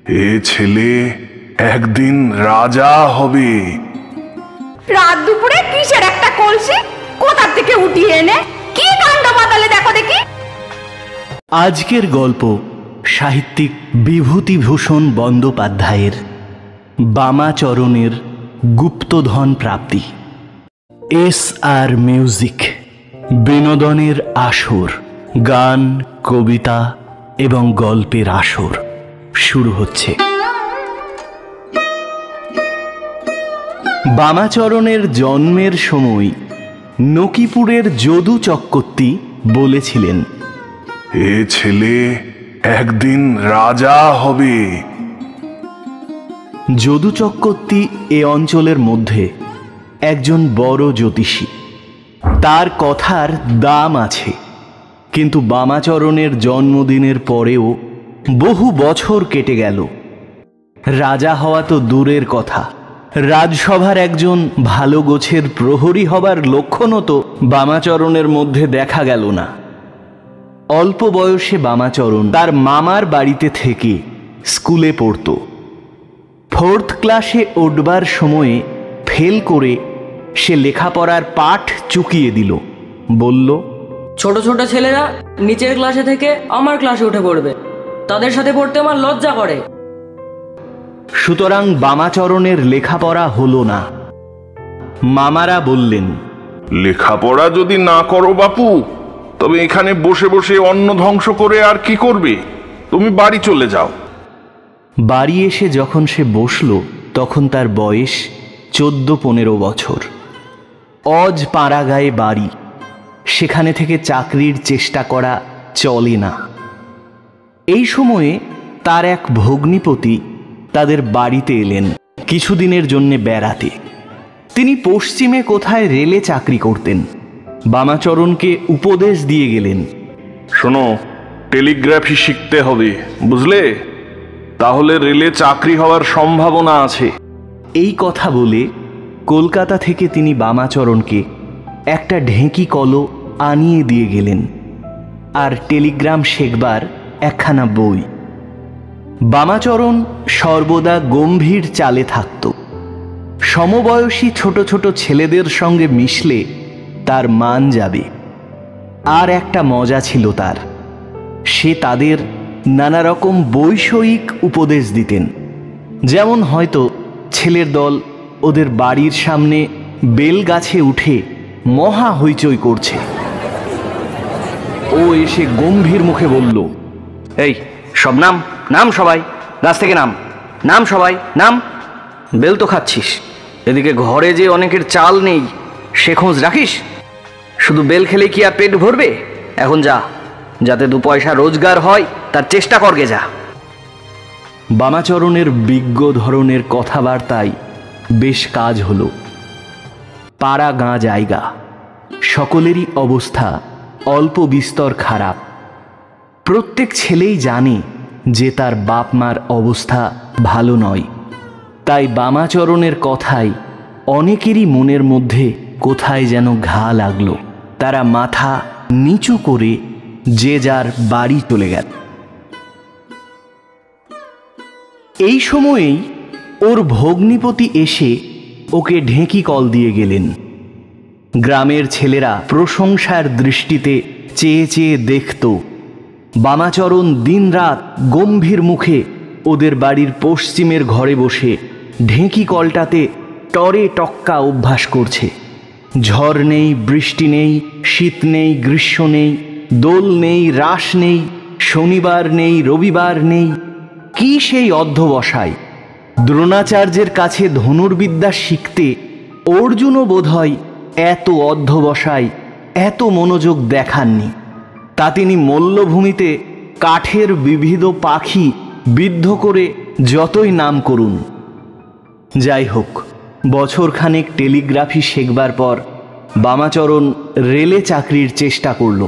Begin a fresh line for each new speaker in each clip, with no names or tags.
এ ছেলে একদিন রাজা হবে।
রাত দুপুরে কিসের একটা কলসি কোথা থেকে উঠিয়ে এনে কি কাণ্ড বাতালে দেখো দেখি।
আজকের গল্প সাহিত্যিক বিভূতিভূষণ বন্দ্যোপাধ্যায়ের বামাচরণের গুপ্তধন প্রাপ্তি। SR মিউজিক বিনোদনের আসর, গান, কবিতা এবং গল্পের আসর শুরু হচ্ছে। বামাচরণের জন্মের সময় নকিপুরের যদু চক্রবর্তী বলেছিলেন,
এ ছেলে একদিন রাজা হবে।
যদু চক্রবর্তী এ অঞ্চলের মধ্যে একজন বড় জ্যোতিষী। তার কথার দাম আছে, কিন্তু বামাচরণের জন্মদিনের পরেও বহু বছর কেটে গেল। রাজা হওয়া তো দূরের কথা, রাজসভার একজন ভালো গোছের প্রহরী হবার লক্ষণও তো বামাচরণের মধ্যে দেখা গেল না। অল্প বয়সে বামাচরণ তার মামার বাড়িতে থেকে স্কুলে পড়ত। 4th ক্লাসে উঠবার সময়ে ফেল করে সে লেখাপড়ার পাঠ চুকিয়ে দিল। বলল,
ছোট ছোট ছেলেরা নিচের ক্লাসে থেকে আমার ক্লাসে উঠে পড়বে, তাদের সাথে পড়তে আমার লজ্জা করে।
সুতরাং বামাচরণের লেখাপড়া হলো না। মামারা বললেন,
লেখাপড়া যদি না করো বাপু, তবে এখানে বসে বসে অন্ন ধ্বংস করে আর কি করবে? তুমি বাড়ি চলে যাও।
বাড়ি এসে যখন সে বসল তখন তার বয়স 14-15 বছর। অজ পাড়াগাঁয়ে বাড়ি, সেখানে থেকে চাকরির চেষ্টা করা চলে না। এই সময়ে তার এক ভগ্নিপতি তাদের বাড়িতে এলেন কিছুদিনের জন্যে বেড়াতে। তিনি পশ্চিমে কোথায় রেলে চাকরি করতেন। বামাচরণকে উপদেশ দিয়ে গেলেন,
শোনো, টেলিগ্রাফি শিখতে হবে, বুঝলে? তাহলে রেলে চাকরি হওয়ার সম্ভাবনা আছে।
এই কথা বলে কলকাতা থেকে তিনি বামাচরণকে একটা ঢেঁকি কলও আনিয়ে দিয়ে গেলেন, আর টেলিগ্রাম শেখবার একখানা বই। বামাচরণ সর্বদা গম্ভীর চালে থাকত। সমবয়সী ছোট ছোট ছেলেদের সঙ্গে মিশলে তার মান যাবে। আর একটা মজা ছিল তার, সে তাদের নানা রকম বৈষয়িক উপদেশ দিতেন। যেমন হয়তো ছেলের দল ওদের বাড়ির সামনে বেল গাছে উঠে মহা হইচই করছে। ও এসে গম্ভীর মুখে বলল,
এই সব নাম নাম, সবাই গাছ থেকে নাম, নাম সবাই নাম। বেল তো খাচ্ছিস, এদিকে ঘরে যে অনেকের চাল নেই সে খোঁজ রাখিস? শুধু বেল খেলে কি আর পেট ভরবে? এখন যা, যাতে 2 পয়সা রোজগার হয় তার চেষ্টা করগে যা।
বামাচরণের বিজ্ঞ ধরনের কথাবার্তায় বেশ কাজ হলো। পাড়া গাঁ জায়গা, সকলেরই অবস্থা অল্প বিস্তর খারাপ। প্রত্যেক ছেলেই জানে যে তার বাপ মার অবস্থা ভালো নয়। তাই বামাচরণের কথায় অনেকেরই মনের মধ্যে কোথায় যেন ঘা লাগলো। তারা মাথা নিচু করে যে যার বাড়ি চলে গেল। এই সময়েই ওর ভগ্নিপতি এসে ওকে ঢেঁকি কল দিয়ে গেলেন। গ্রামের ছেলেরা প্রশংসার দৃষ্টিতে চেয়ে চেয়ে দেখত বামাচরণ দিনরাত গম্ভীর মুখে ওদের বাড়ির পশ্চিমের ঘরে বসে ঢেঁকি কলটাতে টরে টক্কা অভ্যাস করছে। ঝড় নেই, বৃষ্টি নেই, শীত নেই, গ্রীষ্ম নেই, দোল নেই, রাস নেই, শনিবার নেই, রবিবার নেই। কি সেই অধ্যবসায়! দ্রোণাচার্যের কাছে ধনুর্বিদ্যা শিখতে অর্জুনও বোধহয় এত অধ্যবসায়, এত মনোযোগ দেখাননি। তা তিনি মল্লভূমিতে কাঠের বিবিধ পাখি বিদ্ধ করে যতই নাম করুন। যাই হোক, বছরখানেক টেলিগ্রাফি শেখবার পর বামাচরণ রেলে চাকরির চেষ্টা করল,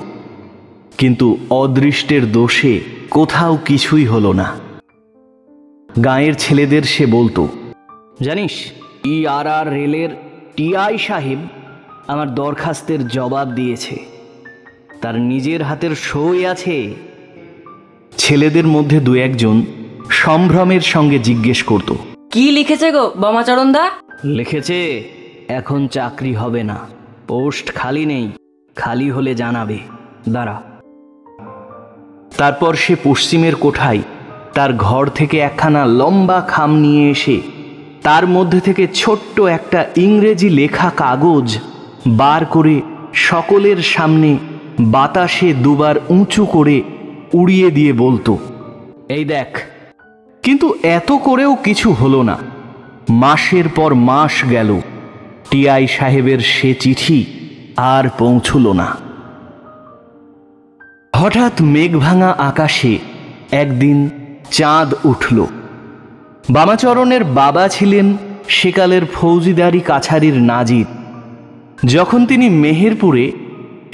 কিন্তু অদৃষ্টের দোষে কোথাও কিছুই হলো না। গাঁয়ের ছেলেদের সে বলতো,
জানিস, ERR রেলের TI সাহেব আমার দরখাস্তের জবাব দিয়েছে, তার নিজের হাতের সই আছে।
ছেলেদের মধ্যে 2-1 জন সম্ভ্রমের সঙ্গে জিজ্ঞেস করত।
কি লিখেছে গো বামাচরণ দা?
লিখেছে, এখন চাকরি হবে না, পোস্ট খালি নেই, খালি হলে জানাবে, দাঁড়া। তারপর সে পশ্চিমের কোঠায় তার ঘর থেকে একখানা লম্বা খাম নিয়ে এসে তার মধ্যে থেকে ছোট্ট একটা ইংরেজি লেখা কাগজ বার করে সকলের সামনে বাতাসে দুবার উঁচু করে উড়িয়ে দিয়ে বলতো, এই দেখ। কিন্তু এত করেও কিছু হলো না। মাসের পর মাস গেল, টিআই সাহেবের সে চিঠি আর পৌঁছল না। হঠাৎ মেঘভাঙা আকাশে একদিন চাঁদ উঠল। বামাচরণের বাবা ছিলেন সেকালের ফৌজিদারি কাছারির নাজির। যখন তিনি মেহেরপুরে,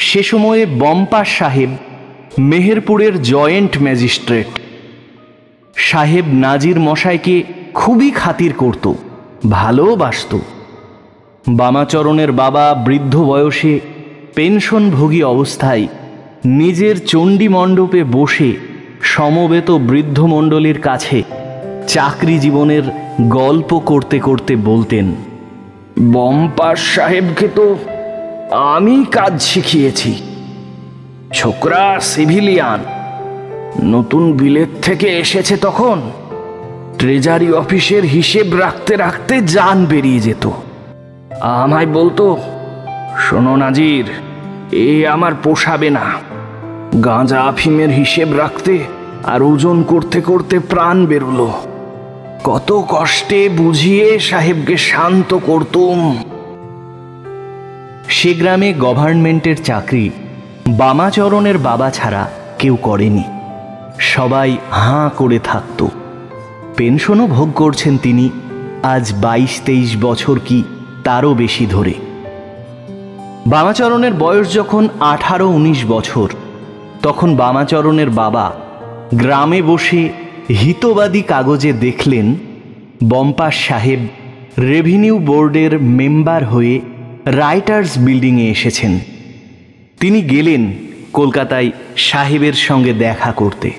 সে সময়ে বম্পা সাহেব মেহেরপুরের জয়েন্ট ম্যাজিস্ট্রেট। সাহেব নাজির মশাইকে খুবই খাতির করত, ভালোবাসত। বামাচরণের বাবা বৃদ্ধ বয়সে পেনশনভোগী অবস্থায় নিজের চণ্ডী মণ্ডপে বসে সমবেত বৃদ্ধমণ্ডলীর কাছে চাকরি জীবনের গল্প করতে করতে বলতেন, বম্পা সাহেবকে তো আমি কাজ শিখিয়েছি। ছোকরা সিভিলিয়ান, নতুন বিলেত থেকে এসেছে তখন ট্রেজারি অফিসের হিসেব রাখতে রাখতে জান বেরিয়ে যেত। আমায় বলতো, শোনো নাজির, এ আমার পোষাবে না। গাঁজা আফিমের হিসেব রাখতে আর ওজন করতে করতে প্রাণ বেরোলো। কত কষ্টে বুঝিয়ে সাহেবকে শান্ত করতুম। সে গ্রামে গভর্নমেন্টের চাকরি বামাচরণের বাবা ছাড়া কেউ করেনি। সবাই হাঁ করে থাকত। পেনশনও ভোগ করছেন তিনি আজ 22-23 বছর কি তারও বেশি ধরে। বামাচরণের বয়স যখন 18-19 বছর, তখন বামাচরণের বাবা গ্রামে বসে হিতবাদী কাগজে দেখলেন বম্পা সাহেব রেভিনিউ বোর্ডের মেম্বার হয়ে রাইটার্স বিল্ডিংয়ে এসেছেন। তিনি গেলেন কলকাতায় সাহেবের সঙ্গে দেখা করতে।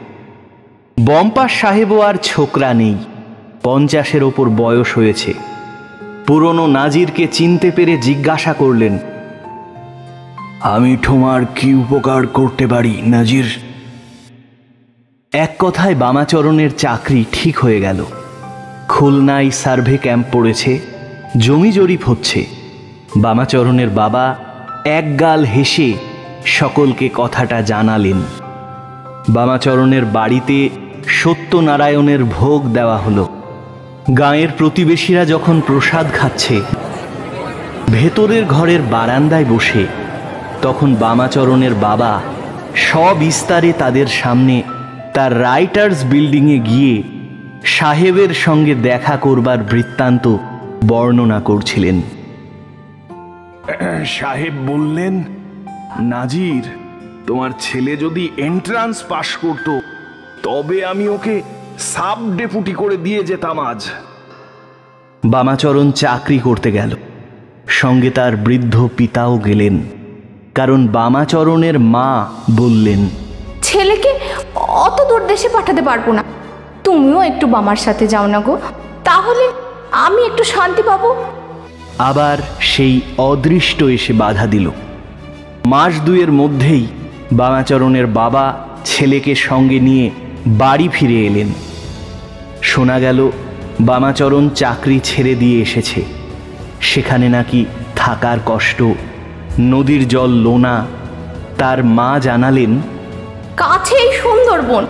বম্পা সাহেবও আর ছোকরা নেই, 50-এর ওপর বয়স হয়েছে। পুরনো নাজিরকে চিনতে পেরে জিজ্ঞাসা করলেন, আমি তোমার কি উপকার করতে পারি নাজির? এক কথায় বামাচরণের চাকরি ঠিক হয়ে গেল। খুলনায় সার্ভে ক্যাম্প পড়েছে, জমি জরিপ হচ্ছে। বামাচরণের বাবা একগাল হেসে সকলকে কথাটা জানালেন। বামাচরণের বাড়িতে সত্যনারায়ণের ভোগ দেওয়া হলো। গাঁয়ের প্রতিবেশীরা যখন প্রসাদ খাচ্ছে, ভেতরের ঘরের বারান্দায় বসে তখন বামাচরণের বাবা সবিস্তারে তাদের সামনে তার রাইটার্স বিল্ডিংয়ে গিয়ে সাহেবের সঙ্গে দেখা করবার বৃত্তান্ত বর্ণনা করছিলেন। সাহেব বললেন, নাজির, তোমার ছেলে যদি এন্ট্রান্স পাশ করত তবে আমি ওকে সাব ডেপুটি করে দিয়ে যেতাম আজ। বামাচরণ চাকরি করতে গেল, সঙ্গে তার বৃদ্ধ পিতাও গেলেন। কারণ বামাচরণের মা বললেন,
ছেলেকে অত দূর দেশে পাঠাতে পারবো না, তুমিও একটু বামার সাথে যাও না গো, তাহলে আমি একটু শান্তি পাবো।
আবার সেই অদৃষ্ট এসে বাধা দিল। মাস দুয়ের মধ্যেই বামাচরণের বাবা ছেলেকে সঙ্গে নিয়ে বাড়ি ফিরে এলেন। শোনা গেল বামাচরণ চাকরি ছেড়ে দিয়ে এসেছে। সেখানে নাকি থাকার কষ্ট, নদীর জল লোনা। তার মা জানালেন,
কাছেই সুন্দরবন,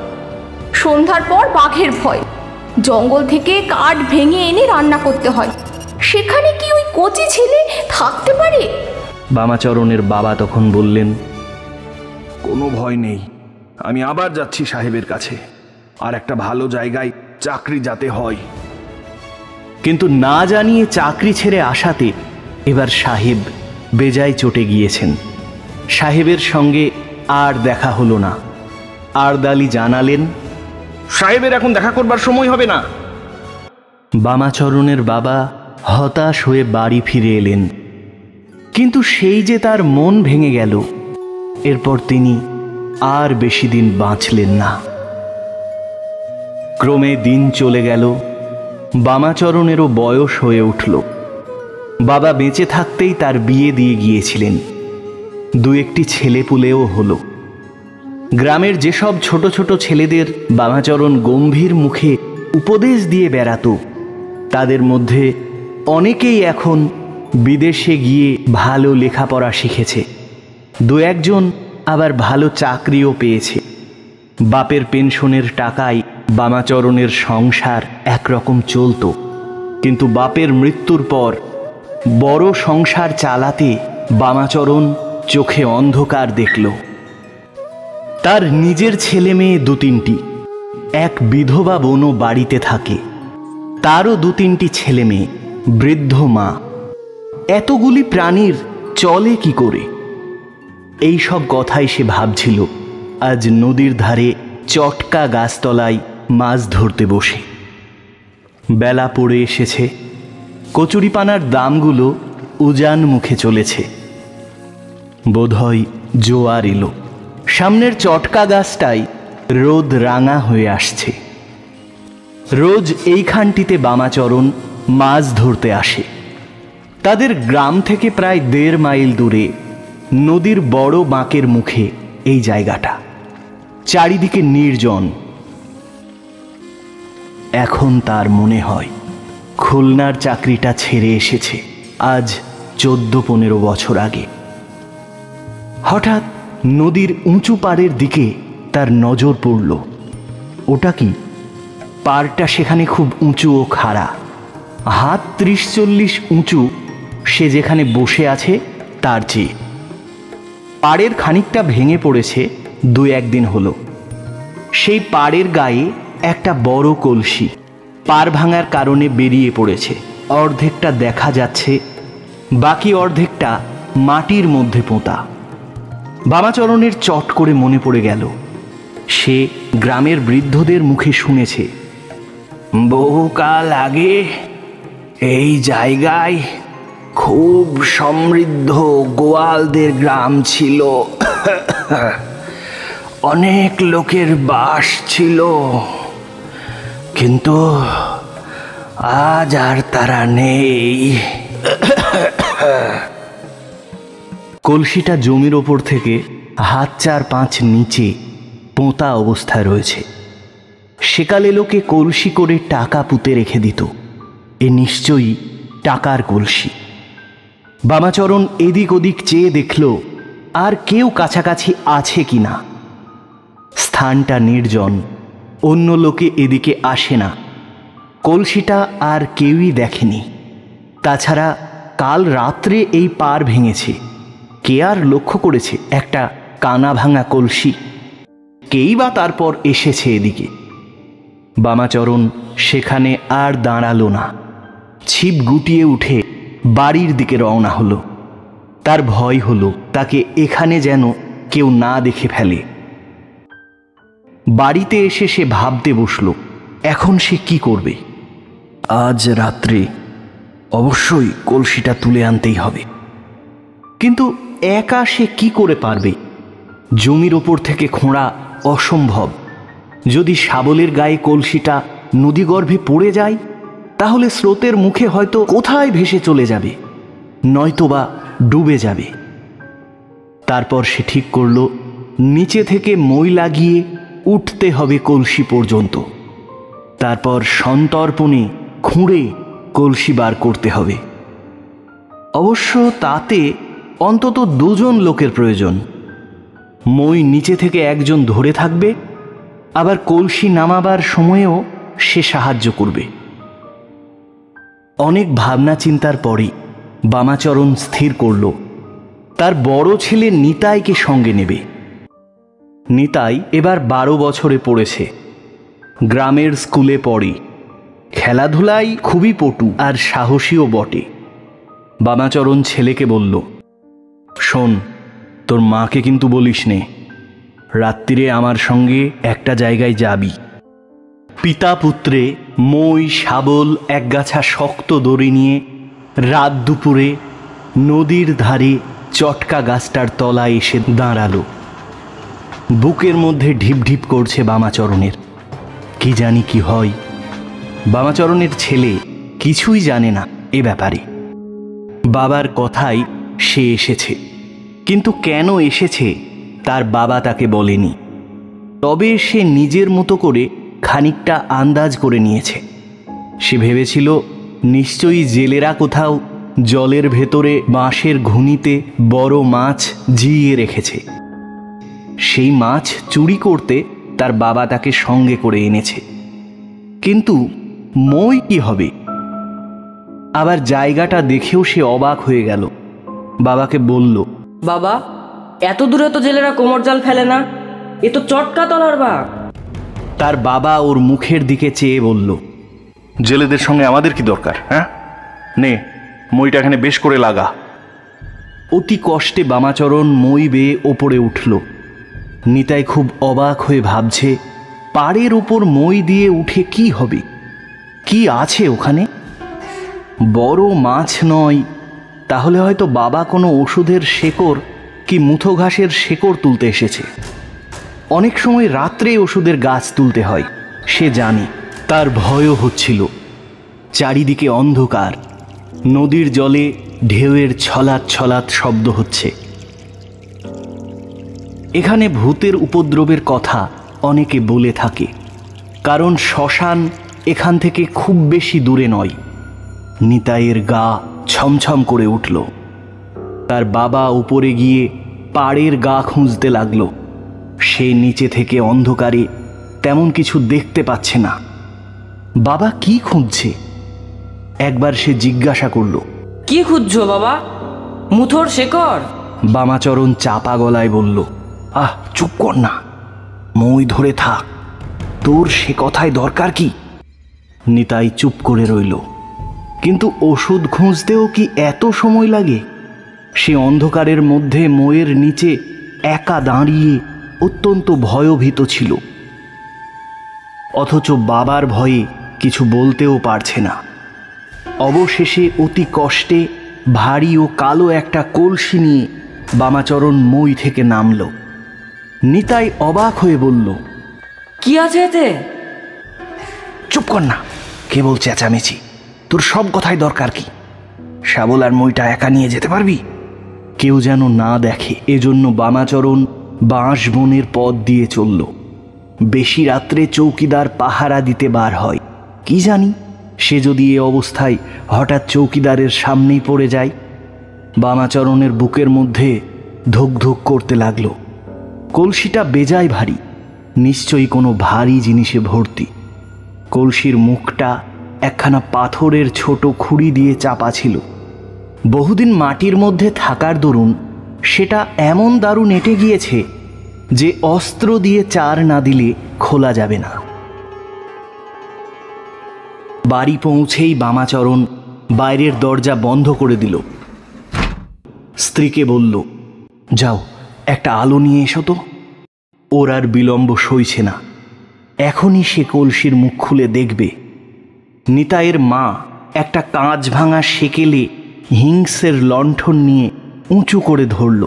সন্ধ্যার পর বাঘের ভয়, জঙ্গল থেকে কাঠ ভেঙে এনে রান্না করতে হয়, সেখানে কি ওই কচি ছেলে থাকতে পারে?
বামাচরণের বাবা তখন বললেন, কোনো ভয় নেই, আমি আবার যাচ্ছি সাহেবের কাছে, আর একটা ভালো জায়গায় চাকরি যাতে হয়। কিন্তু না জানিয়ে চাকরি ছেড়ে আসাতে এবার সাহেব বেজায় চটে গিয়েছেন। সাহেবের সঙ্গে আর দেখা হলো না। আরদালি জানালেন, সাহেবের এখন দেখা করবার সময় হবে না। বামাচরণের বাবা হতাশ হয়ে বাড়ি ফিরে এলেন। কিন্তু সেই যে তার মন ভেঙে গেল, এরপর তিনি আর বেশি দিন বাঁচলেন না। ক্রমে দিন চলে গেল, বামাচরণেরও বয়স হয়ে উঠল। বাবা বেঁচে থাকতেই তার বিয়ে দিয়ে গিয়েছিলেন। দু একটি ছেলেপুলেও হলো। গ্রামের যেসব ছোট ছোট ছেলেদের বামাচরণ গম্ভীর মুখে উপদেশ দিয়ে বেড়াতো, তাদের মধ্যে অনেকেই এখন বিদেশে গিয়ে ভালো লেখাপড়া শিখেছে। দু একজন আবার ভালো চাকরিও পেয়েছে। বাপের পেনশনের টাকায় বামাচরণের সংসার একরকম চলত, কিন্তু বাপের মৃত্যুর পর বড় সংসার চালাতে বামাচরণ চোখে অন্ধকার দেখল। তার নিজের ছেলে মেয়ে দু তিনটি, এক বিধবা বোনও বাড়িতে থাকে, তারও দু তিনটি ছেলে মেয়ে, বৃদ্ধ মা। এতগুলি প্রাণীর চলে কি করে? এই সব কথাই সে ভাবছিল আজ নদীর ধারে চটকা গাছতলায় মাছ ধরতে বসে। বেলা পড়ে এসেছে, কচুরিপানার দামগুলো উজান মুখে চলেছে। বোধহয় জোয়ার এলো। সামনের চটকা গাছটায় রোদ রাঙা হয়ে আসছে। রোজ এইখানটিতে বামাচরণ মাছ ধরতে আসে। তাদের গ্রাম থেকে প্রায় 1.5 মাইল দূরে নদীর বড় বাঁকের মুখে এই জায়গাটা। চারিদিকে নির্জন। এখন তার মনে হয় খুলনার চাকরিটা ছেড়ে এসেছে আজ 14-15 বছর আগে। হঠাৎ নদীর উঁচু পাড়ের দিকে তার নজর পড়ল। ওটা কি? পাড়টা সেখানে খুব উঁচু ও খাড়া। হাত 30-40 উঁচু সে যেখানে বসে আছে তার চেয়ে। পাড়ের খানিকটা ভেঙে পড়েছে 2-1 দিন হলো। সেই পাড়ের গায়ে একটা বড় কলসি পাড় ভাঙার কারণে বেরিয়ে পড়েছে। অর্ধেকটা দেখা যাচ্ছে, বাকি অর্ধেকটা মাটির মধ্যে পোঁতা। বামাচরণের চট করে মনে পড়ে গেল, সে গ্রামের বৃদ্ধদের মুখে শুনেছে বহুকাল আগে এই জায়গায় খুব সমৃদ্ধ গোয়ালদের গ্রাম ছিল। অনেক লোকের বাস ছিল, কিন্তু আজ আর তারা নেই। কলসিটা জমির ওপর থেকে হাত 4-5 নিচে পোঁতা অবস্থায় রয়েছে। সেকালে লোকে কলসি করে টাকা পুঁতে রেখে দিত। এ নিশ্চয়ই টাকার কলসি। বামাচরণ এদিক ওদিক চেয়ে দেখল আর কেউ কাছাকাছি আছে কিনা। স্থানটা নির্জন, অন্য লোকে এদিকে আসে না। কলসিটা আর কেউই দেখেনি। তাছাড়া কাল রাত্রে এই পার ভেঙেছে। কে আর লক্ষ্য করেছে একটা কানা ভাঙা কলসি? কেই বা তারপর এসেছে এদিকে? বামাচরণ সেখানে আর দাঁড়ালো না। ছিপ গুটিয়ে উঠে বাড়ির দিকে রওনা হলো। তার ভয় হলো তাকে এখানে যেন কেউ না দেখে ফেলে। বাড়িতে এসে সে ভাবতে বসল, এখন সে কি করবে। আজ রাত্রে অবশ্যই কলসিটা তুলে আনতেই হবে, কিন্তু একা সে কি করে পারবে? জমির ওপর থেকে খোঁড়া অসম্ভব। যদি শাবলের গায়ে কলসিটা নদীগর্ভে পড়ে যায়, তাহলে স্রোতের মুখে হয়তো কোথায় ভেসে চলে যাবে, নয়তোবা ডুবে যাবে। তারপর সে ঠিক করল নিচে থেকে মই লাগিয়ে উঠতে হবে কলসি পর্যন্ত। তারপর সন্তর্পণে খুঁড়ে কলসি বার করতে হবে। অবশ্য তাতে অন্তত 2 জন লোকের প্রয়োজন। মই নিচে থেকে একজন ধরে থাকবে, আবার কলসি নামাবার সময়েও সে সাহায্য করবে। অনেক ভাবনা চিন্তার পরে বামাচরণ স্থির করল তার বড় ছেলে নিতাইকে সঙ্গে নেবে। নিতাই এবার 12 বছরে পড়েছে, গ্রামের স্কুলে পড়ে। খেলাধুলায় খুবই পটু আর সাহসীও বটে। বামাচরণ ছেলেকে বলল, শোন, তোর মাকে কিন্তু বলিস নে, রাত্রিরে আমার সঙ্গে একটা জায়গায় যাবি। পিতা পুত্রে মই শাবল একগাছা শক্ত দড়ি নিয়ে রাত দুপুরে নদীর ধারে চটকা গাছটার তলায় এসে দাঁড়ালো। বুকের মধ্যে ঢিপ ঢিপ করছে বামাচরণের। কি জানি কি হয়। বামাচরণের ছেলে কিছুই জানে না এ ব্যাপারে। বাবার কথাই সে এসেছে, কিন্তু কেন এসেছে তার বাবা তাকে বলেনি। তবে সে নিজের মতো করে খানিকটা আন্দাজ করে নিয়েছে। সে ভেবেছিল নিশ্চয়ই জেলেরা কোথাও জলের ভেতরে বাঁশের ঘুনিতে বড় মাছ জিইয়ে রেখেছে। সেই মাছ চুরি করতে তার বাবা তাকে সঙ্গে করে এনেছে। কিন্তু মই কি হবে? আবার জায়গাটা দেখেও সে অবাক হয়ে গেল। বাবাকে বলল,
বাবা, এত দূরে তো জেলেরা কোমর জাল ফেলে না, এ তো চটকা তলার বাঘ।
তার বাবা ওর মুখের দিকে চেয়ে বলল,
জেলেদের সঙ্গে আমাদের কি দরকার? হ্যাঁ, নে মইটা এখানে বেশ করে লাগা।
অতি কষ্টে বামাচরণ মই বেয়ে ওপরে উঠল। নিতাই খুব অবাক হয়ে ভাবছে, পাড়ের ওপর মই দিয়ে উঠে কি হবে? কি আছে ওখানে? বড় মাছ নয়, তাহলে হয়তো বাবা কোনো ওষুধের শেকড় কি মুথো ঘাসের শেকড় তুলতে এসেছে। অনেক সময় রাত্রে ওষুধের গাছ তুলতে হয়, সে জানে। তার ভয়ও হচ্ছিল। চারিদিকে অন্ধকার, নদীর জলে ঢেউয়ের ছলাৎ ছলাৎ শব্দ হচ্ছে। এখানে ভূতের উপদ্রবের কথা অনেকে বলে থাকে, কারণ শ্মশান এখান থেকে খুব বেশি দূরে নয়। নিতাইয়ের গা ছমছম করে উঠল। তার বাবা উপরে গিয়ে পাড়ের গা খুঁজতে লাগলো। সে নিচে থেকে অন্ধকারে তেমন কিছু দেখতে পাচ্ছে না। বাবা কি খুঁজছে? একবার সে জিজ্ঞাসা করল,
কি খুঁজছো বাবা? মুথোর শেকড়?
বামাচরণ চাপা গলায় বলল, আহ, চুপ কর না, মই ধরে থাক, তোর সে কথায় দরকার কি? নিতাই চুপ করে রইল। কিন্তু ওষুধ খুঁজতেও কি এত সময় লাগে? সে অন্ধকারের মধ্যে মইয়ের নিচে একা দাঁড়িয়ে অত্যন্ত ভয়ভীত ছিল, অথচ বাবার ভয়ে কিছু বলতেও পারছে না। অবশেষে অতি কষ্টে ভারী ও কালো একটা কলসি নিয়ে বামাচরণ মই থেকে নামল। নিতাই অবাক হয়ে বলল,
কি আছে এতে?
চুপ কর না, কেবল চেঁচামেচি, তোর সব কথাই দরকার কি? শাবল আর মইটা একা নিয়ে যেতে পারবি? কেউ যেন না দেখে এজন্য বামাচরণ বাঁশ বনের পথ দিয়ে চলল। বেশি রাত্রে চৌকিদার পাহারা দিতে বার হয়। কি জানি সে যদি এ অবস্থায় হঠাৎ চৌকিদারের সামনেই পড়ে যায়। বামাচরণের বুকের মধ্যে ধুক ধুক করতে লাগলো। কলসিটা বেজায় ভারী, নিশ্চয়ই কোনো ভারী জিনিসে ভর্তি। কলসির মুখটা একখানা পাথরের ছোট খুঁড়ি দিয়ে চাপা ছিল। বহুদিন মাটির মধ্যে থাকার দরুন সেটা এমন দারুণ এঁটে গিয়েছে যে অস্ত্র দিয়ে চার না দিলে খোলা যাবে না। বাড়ি পৌঁছেই বামাচরণ বাইরের দরজা বন্ধ করে দিল। স্ত্রীকে বলল, যাও একটা আলো নিয়ে এসো তো। ওর আর বিলম্ব সইছে না, এখনই সে কলসির মুখ খুলে দেখবে। নিতাইয়ের মা একটা কাঁচ ভাঙা সেকেলে হিংসের লণ্ঠন নিয়ে উঁচু করে ধরল।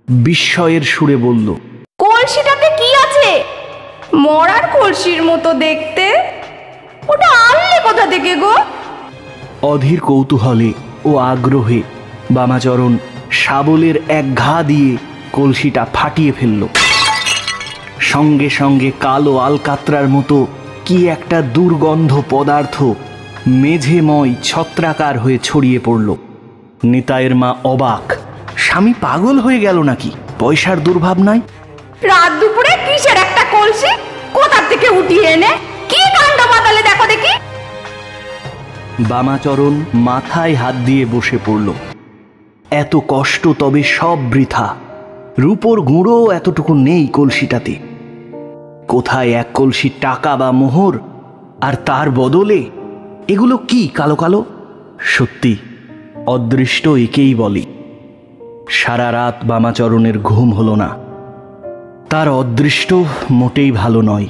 বিস্ময়ের সুরে বলল,
কলসিটাতে কি আছে? মরার কলসির মতো দেখতে। ওটা আনলে কোথা থেকে গো?
অধীর কৌতূহলে ও আগ্রহে বামাচরণ শাবলের এক ঘা দিয়ে কলসিটা ফাটিয়ে ফেলল। সঙ্গে সঙ্গে কালো আলকাতরার মতো কি একটা দুর্গন্ধ পদার্থ মেঝেময় ছত্রাকার হয়ে ছড়িয়ে পড়ল। নিতাইয়ের মা অবাক, স্বামী পাগল হয়ে গেল নাকি? পয়সার দুর্ভাব নাই?
রাত দুপুরে কিসের একটা কলসি কোথা থেকে উঠিয়ে এনে কি কাণ্ড বাতালে দেখো দেখি।
বামাচরণ মাথায় হাত দিয়ে বসে পড়ল। এত কষ্ট তবে সব বৃথা। রূপোর গুঁড়ো এতটুকু নেই কলসিটাতে। কোথায় এক কলসি টাকা বা মোহর, আর তার বদলে এগুলো কি কালো কালো? সত্যি অদৃষ্ট একেই বলে। সারা রাত বামাচরণের ঘুম হলো না। তার অদৃষ্ট মোটেই ভালো নয়।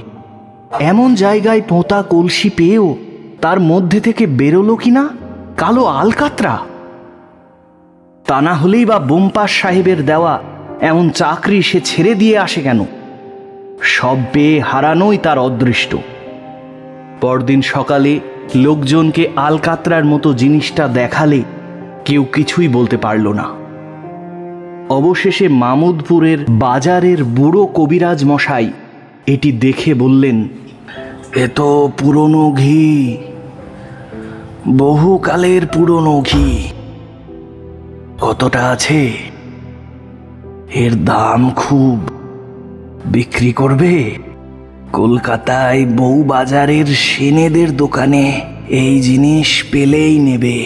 এমন জায়গায় পোঁতা কলসি পেয়েও তার মধ্যে থেকে বেরোলো কিনা কালো আলকাতরা। তা না হলেই বা বোমপাস সাহেবের দেওয়া এমন চাকরি সে ছেড়ে দিয়ে আসে কেন? সব পেয়ে হারানোই তার অদৃষ্ট। পরদিন সকালে লোকজনকে আলকাতরার মতো জিনিসটা দেখালে কেউ কিছুই বলতে পারল না। অবশেষে মামুদপুরের বাজারের বুড়ো কবিরাজ মশাই এটি দেখে বললেন, এ তো পুরনো ঘি, বহুকালের পুরনো ঘি। কতটা আছে? এর দাম খুব, বিক্রি করবে? কলকাতায় বউবাজারের সেনেদের দোকানে এই জিনিস পেলেই নেবে।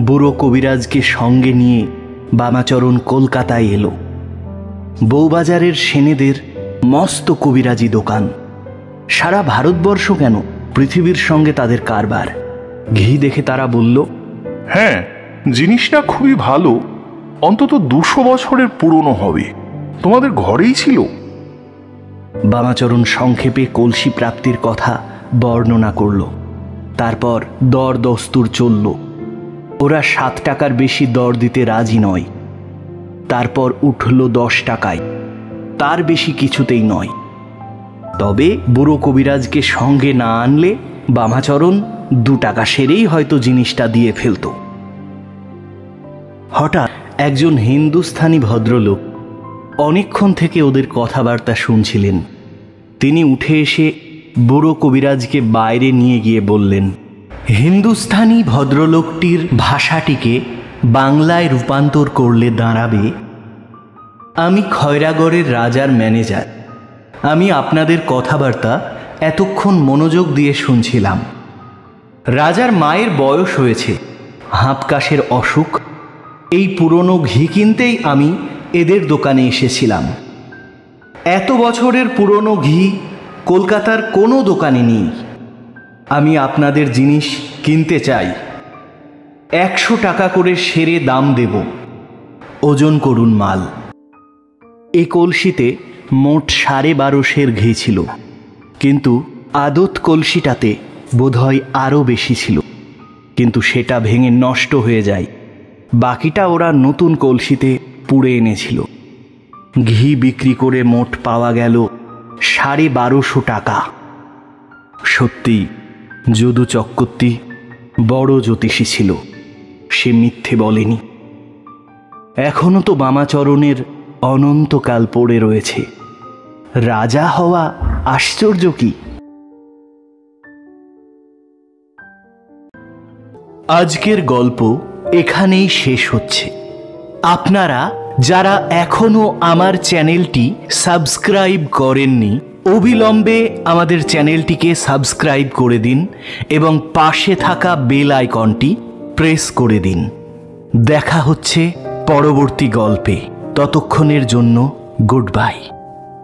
বুড়ো কবিরাজকে সঙ্গে নিয়ে বামাচরণ কলকাতায় এলো। বউবাজারের সেনেদের মস্ত কবিরাজি দোকান। সারা ভারতবর্ষ কেন, পৃথিবীর সঙ্গে তাদের কারবার। ঘি দেখে তারা বলল,
হ্যাঁ, জিনিসটা খুবই ভালো, অন্তত 200 বছরের পুরনো হবে, তোমাদের ঘরেই ছিল।
বামাচরণ সংক্ষেপে কলসি প্রাপ্তির কথা বর্ণনা করল। তারপর দর দস্তুর চলল। ওরা 7 টাকার বেশি দর দিতে রাজি নয়। তারপর উঠল 10 টাকায়, তার বেশি কিছুতেই নয়। তবে বুড়ো কবিরাজকে সঙ্গে না আনলে বামাচরণ 2 টাকা সেরেই হয়তো জিনিসটা দিয়ে ফেলত। হঠাৎ একজন হিন্দুস্থানি ভদ্রলোক অনেকক্ষণ থেকে ওদের কথাবার্তা শুনছিলেন। তিনি উঠে এসে বুড়ো কবিরাজকে বাইরে নিয়ে গিয়ে বললেন, হিন্দুস্থানি ভদ্রলোকটির ভাষাটিকে বাংলায় রূপান্তর করলে দাঁড়াবে, আমি খয়রাগড়ের রাজার ম্যানেজার। আমি আপনাদের কথাবার্তা এতক্ষণ মনোযোগ দিয়ে শুনছিলাম। রাজার মায়ের বয়স হয়েছে, হাঁপকাশের অসুখ। এই পুরনো ঘি কিনতেই আমি এদের দোকানে এসেছিলাম। এত বছরের পুরনো ঘি কলকাতার কোনো দোকানে নেই। আমি আপনাদের জিনিস কিনতে চাই। 100 টাকা করে সেরে দাম দেব। ওজন করুন মাল। এই কলসিতে মোট 1250 ঘি ছিল, কিন্তু আদত কলসিটাতে বোধহয় আরও বেশি ছিল, কিন্তু সেটা ভেঙে নষ্ট হয়ে যায়। বাকিটা ওরা নতুন কলসিতে পুড়ে এনেছিল। ঘি বিক্রি করে মোট পাওয়া গেল 1250 টাকা। সত্যি যদু চক্রবর্তী বড় জ্যোতিষী ছিল, সে মিথ্যে বলেনি। এখনো তো বামাচরণের অনন্তকাল পড়ে রয়েছে। রাজা হওয়া আশ্চর্য কি? আজকের গল্প এখানেই শেষ হচ্ছে। আপনারা যারা এখনো আমার চ্যানেলটি সাবস্ক্রাইব করেননি, অবিলম্বে আমাদের চ্যানেলটিকে সাবস্ক্রাইব করে দিন এবং পাশে থাকা বেল আইকনটি প্রেস করে দিন। দেখা হচ্ছে পরবর্তী গল্পে। ততক্ষণের জন্য গুড বাই।